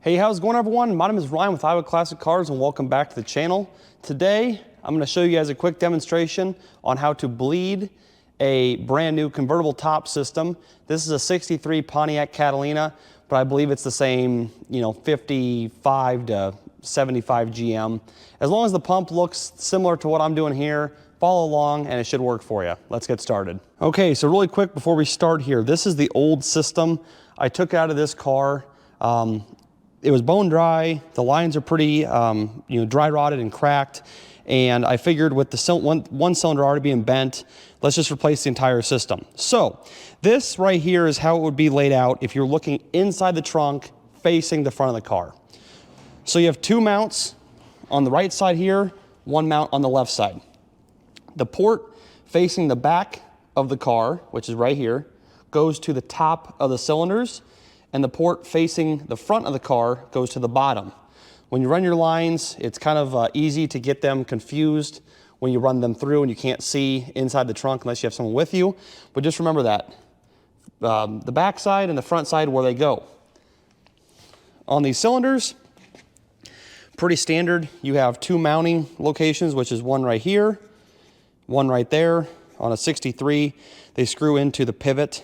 Hey, how's it going, everyone? My name is Ryan with Iowa Classic Cars, and welcome back to the channel. Today, I'm going to show you guys a quick demonstration on how to bleed a brand new convertible top system. This is a 63 Pontiac Catalina, but I believe it's the same, 55 to 75 GM. As long as the pump looks similar to what I'm doing here, follow along and it should work for you. Let's get started. Okay, so really quick before we start here, this is the old system I took out of this car. It was bone dry. The lines are pretty, dry rotted and cracked. And I figured with the one cylinder already being bent, let's just replace the entire system. So this right here is how it would be laid out if you're looking inside the trunk facing the front of the car. So you have two mounts on the right side here, one mount on the left side. The port facing the back of the car, which is right here, goes to the top of the cylinders, and the port facing the front of the car goes to the bottom. When you run your lines, it's kind of easy to get them confused when you run them through and you can't see inside the trunk unless you have someone with you. But just remember that. The back side and the front side, where they go. On these cylinders, pretty standard. You have two mounting locations, which is one right here, one right there. On a 63, they screw into the pivot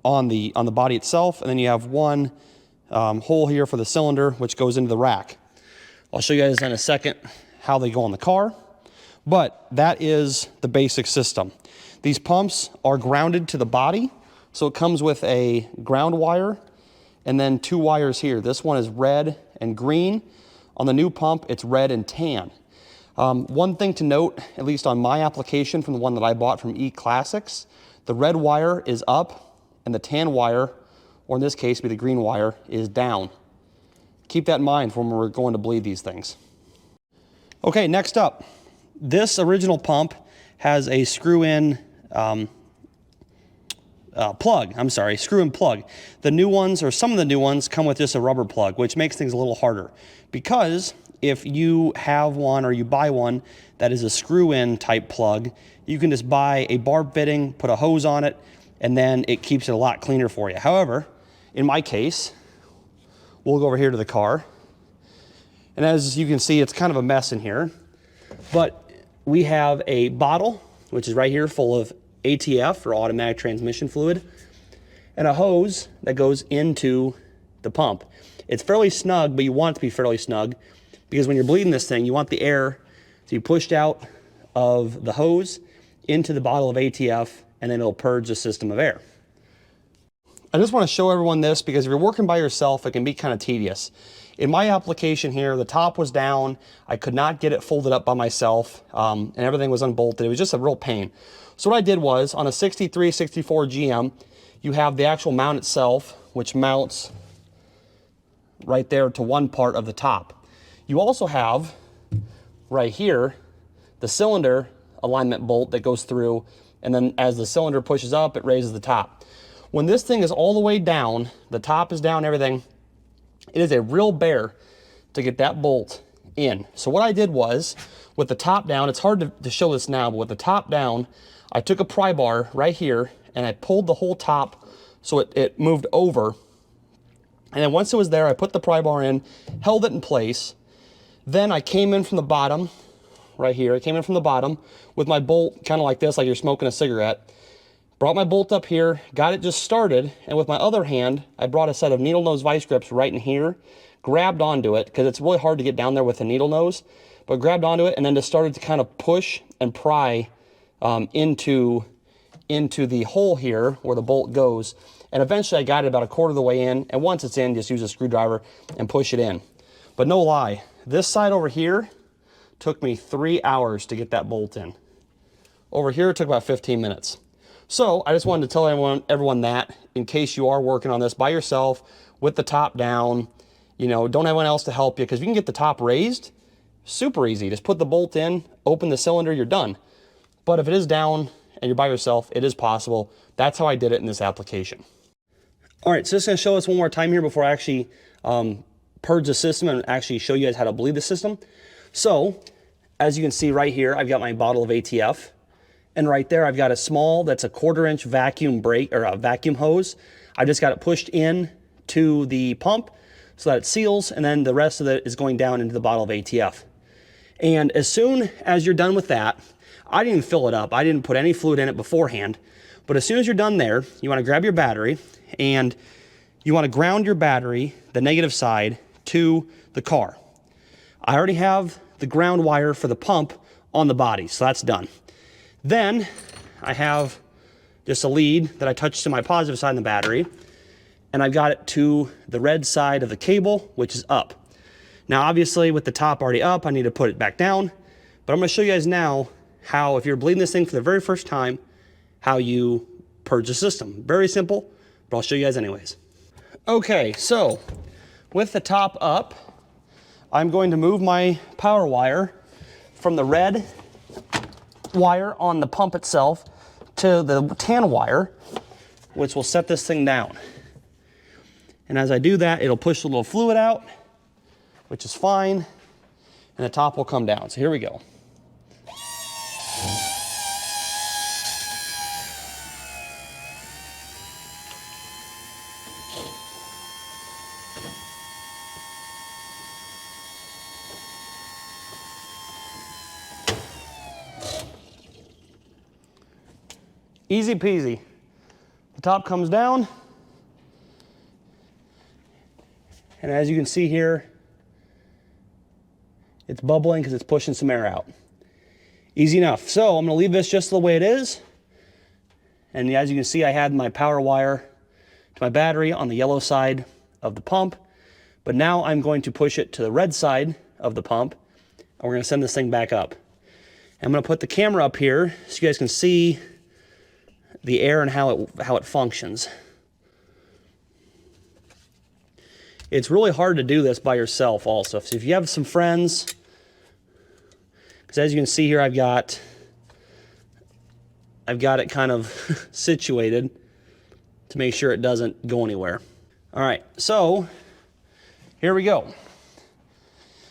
on the body itself, and then you have one hole here for the cylinder, which goes into the rack. I'll show you guys in a second how they go on the car, but that is the basic system. These pumps are grounded to the body, so it comes with a ground wire and then two wires here. This one is red and green. On the new pump, it's red and tan. One thing to note, at least on my application from the one that I bought from E-Classics, the red wire is up and the tan wire, or in this case be the green wire, is down. Keep that in mind when we're going to bleed these things. Okay, next up, this original pump has a screw-in screw-in plug. The new ones, or some of the new ones, come with just a rubber plug, which makes things a little harder, because if you have one or you buy one that is a screw-in type plug, you can just buy a barb fitting, put a hose on it, and then it keeps it a lot cleaner for you. However, in my case, we'll go over here to the car, and as you can see, it's kind of a mess in here, but we have a bottle, which is right here, full of ATF, or automatic transmission fluid, and a hose that goes into the pump. It's fairly snug, but you want it to be fairly snug, because when you're bleeding this thing, you want the air to be pushed out of the hose into the bottle of ATF, and then it'll purge the system of air. I just want to show everyone this because if you're working by yourself, it can be kind of tedious. In my application here, the top was down. I could not get it folded up by myself, and everything was unbolted. It was just a real pain. So what I did was, on a 63, 64 GM, you have the actual mount itself, which mounts right there to one part of the top. You also have, right here, the cylinder alignment bolt that goes through, and then as the cylinder pushes up, it raises the top. When this thing is all the way down, the top is down, everything, it is a real bear to get that bolt in. So what I did was, with the top down, it's hard to show this now, but with the top down, I took a pry bar right here, and I pulled the whole top so it moved over. And then once it was there, I put the pry bar in, held it in place. Then I came in from the bottom, right here. I came in from the bottom with my bolt kind of like this, like you're smoking a cigarette. Brought my bolt up here, got it just started, and with my other hand, I brought a set of needle nose vice grips right in here, grabbed onto it, because it's really hard to get down there with a needle nose, but grabbed onto it and then just started to kind of push and pry into the hole here where the bolt goes. And eventually I got it about a quarter of the way in, and once it's in, just use a screwdriver and push it in. But no lie, this side over here took me 3 hours to get that bolt in. Over here, it took about 15 minutes. So I just wanted to tell everyone that, in case you are working on this by yourself with the top down, don't have anyone else to help you, because if you can get the top raised, super easy. Just put the bolt in, open the cylinder, you're done. But if it is down and you're by yourself, it is possible. That's how I did it in this application. All right, so just gonna show us one more time here before I actually purge the system and actually show you guys how to bleed the system. So, as you can see right here, I've got my bottle of ATF. And right there, I've got a small, that's a 1/4 inch vacuum brake, or a vacuum hose. I just got it pushed in to the pump so that it seals, and then the rest of it is going down into the bottle of ATF. And as soon as you're done with that, I didn't fill it up. I didn't put any fluid in it beforehand. But as soon as you're done there, you want to grab your battery and you want to ground your battery, the negative side, to the car. I already have the ground wire for the pump on the body, so that's done. Then I have just a lead that I touched to my positive side of the battery, and I've got it to the red side of the cable, which is up. Now, obviously, with the top already up, I need to put it back down, but I'm going to show you guys now how, if you're bleeding this thing for the very first time, how you purge the system. Very simple, but I'll show you guys anyways. Okay, so with the top up, I'm going to move my power wire from the red wire on the pump itself to the tan wire, which will set this thing down. And as I do that, it'll push a little fluid out, which is fine, and the top will come down. So here we go. Easy peasy. The top comes down, and as you can see here, it's bubbling because it's pushing some air out. Easy enough. So I'm going to leave this just the way it is, and as you can see, I had my power wire to my battery on the yellow side of the pump, but now I'm going to push it to the red side of the pump, and we're going to send this thing back up. I'm going to put the camera up here so you guys can see the air and how it functions. It's really hard to do this by yourself also. So if you have some friends, because as you can see here, I've got it kind of situated to make sure it doesn't go anywhere. All right, so here we go.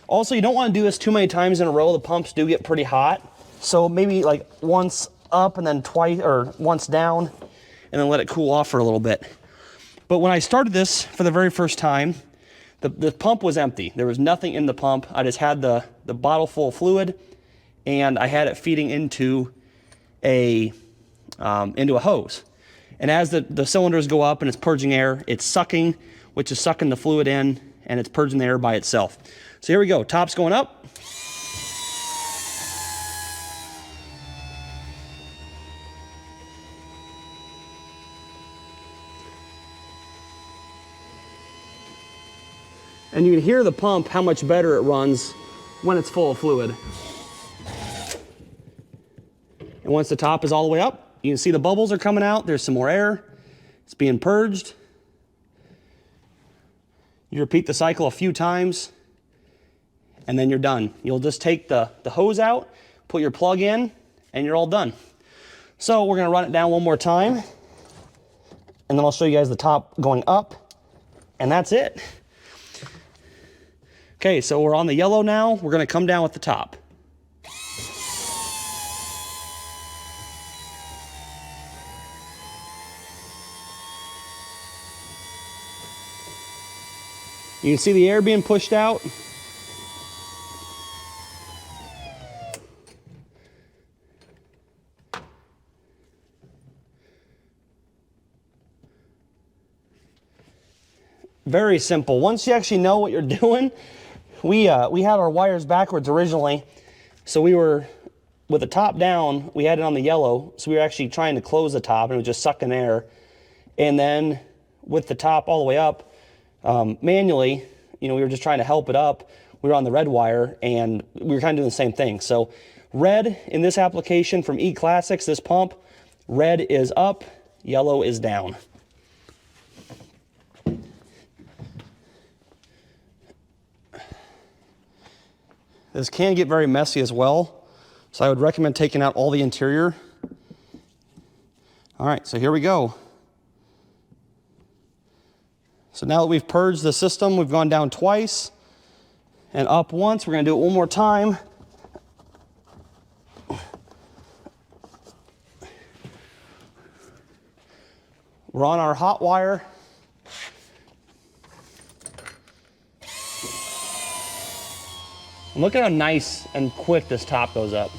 Also, you don't want to do this too many times in a row. The pumps do get pretty hot. So maybe like once up and then twice, or once down, and then let it cool off for a little bit. But when I started this for the very first time, the pump was empty. There was nothing in the pump. I just had the bottle full of fluid, and I had it feeding into a hose. And as the cylinders go up and it's purging air, it's sucking, which is sucking the fluid in, and it's purging the air by itself. So here we go. Top's going up. And you can hear the pump, how much better it runs when it's full of fluid. And once the top is all the way up, you can see the bubbles are coming out. There's some more air. It's being purged. You repeat the cycle a few times, and then you're done. You'll just take the hose out, put your plug in, and you're all done. So we're going to run it down one more time, and then I'll show you guys the top going up, and that's it. Okay, so we're on the yellow now. We're going to come down with the top. You can see the air being pushed out. Very simple. Once you actually know what you're doing, we had our wires backwards originally, so we were, with the top down, we had it on the yellow, so we were actually trying to close the top, and it was just sucking air. And then with the top all the way up, manually, we were just trying to help it up. We were on the red wire, and we were kind of doing the same thing. So red in this application from E-Classics, this pump, red is up, yellow is down. This can get very messy as well, so I would recommend taking out all the interior. All right, so here we go. So now that we've purged the system, we've gone down twice and up once. We're going to do it one more time. We're on our hot wire. And look at how nice and quick this top goes up.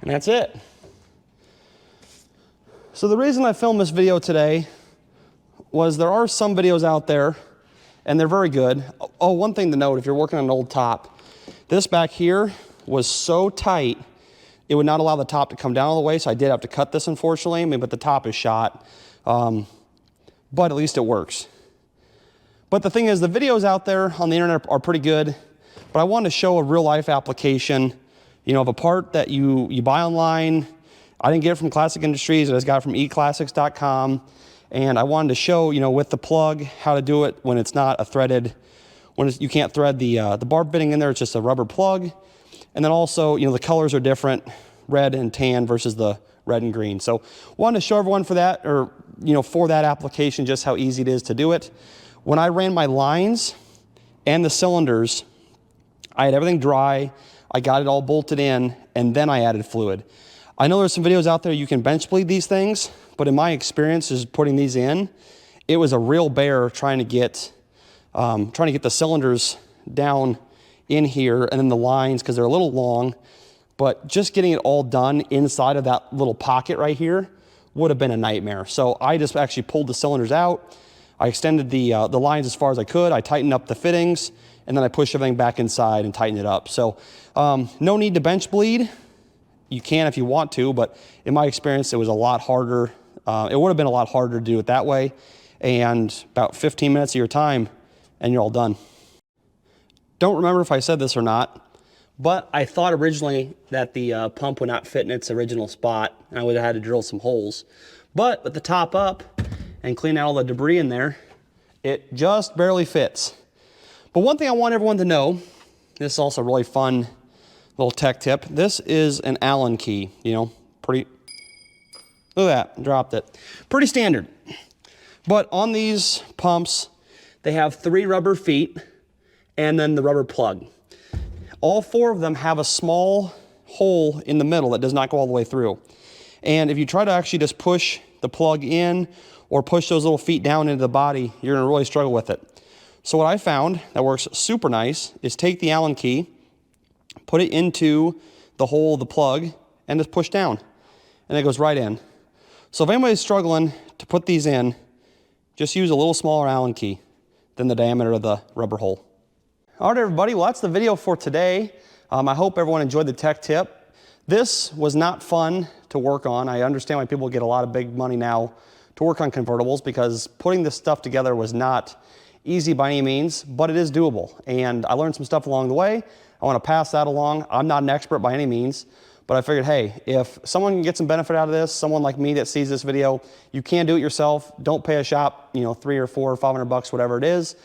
And that's it. So the reason I filmed this video today was there are some videos out there, and they're very good. Oh, one thing to note, if you're working on an old top, this back here was so tight, it would not allow the top to come down all the way, so I did have to cut this, unfortunately. I mean, but the top is shot, but at least it works. But the thing is, the videos out there on the internet are pretty good, but I wanted to show a real-life application, you know, of a part that you buy online. I didn't get it from Classic Industries, I just got it from eClassics.com, and I wanted to show, you know, with the plug, how to do it when it's not a threaded, you can't thread the barb fitting in there, it's just a rubber plug. And then also, you know, the colors are different, red and tan versus the red and green. So wanted to show everyone for that, or, you know, for that application, just how easy it is to do it. When I ran my lines and the cylinders, I had everything dry, I got it all bolted in, and then I added fluid. I know there's some videos out there you can bench bleed these things, but in my experience is putting these in, it was a real bear trying to get the cylinders down in here and then the lines, because they're a little long, but just getting it all done inside of that little pocket right here would have been a nightmare. So I just actually pulled the cylinders out, I extended the lines as far as I could, I tightened up the fittings, and then I pushed everything back inside and tightened it up. So no need to bench bleed. You can if you want to, but in my experience, it was a lot harder. It would have been a lot harder to do it that way, and about 15 minutes of your time, and you're all done. Don't remember if I said this or not, but I thought originally that the pump would not fit in its original spot, and I would have had to drill some holes. But with the top up and clean out all the debris in there, it just barely fits. But one thing I want everyone to know, this is also a really fun little tech tip. This is an Allen key, you know, pretty, look at that, dropped it. Pretty standard. But on these pumps, they have 3 rubber feet and then the rubber plug. All 4 of them have a small hole in the middle that does not go all the way through. And if you try to actually just push the plug in or push those little feet down into the body, you're gonna really struggle with it. So what I found that works super nice is take the Allen key, put it into the hole of the plug, and just push down, and it goes right in. So if anybody's struggling to put these in, just use a little smaller Allen key than the diameter of the rubber hole. All right, everybody, well, that's the video for today. I hope everyone enjoyed the tech tip. This was not fun to work on. I understand why people get a lot of big money now to work on convertibles, because putting this stuff together was not easy by any means, but it is doable. And I learned some stuff along the way. I want to pass that along. I'm not an expert by any means, but I figured, hey, if someone can get some benefit out of this, someone like me that sees this video, you can do it yourself. Don't pay a shop, you know, $300 or $400 or $500, whatever it is.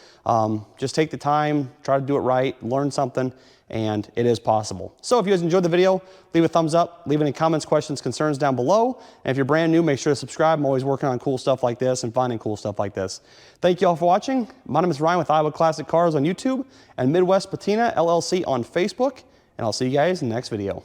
Just take the time, try to do it right, learn something, and it is possible. So if you guys enjoyed the video, leave a thumbs up, leave any comments, questions, concerns down below. And if you're brand new, make sure to subscribe. I'm always working on cool stuff like this and finding cool stuff like this. Thank you all for watching. My name is Ryan with Iowa Classic Cars on YouTube and Midwest Patina LLC on Facebook. And I'll see you guys in the next video.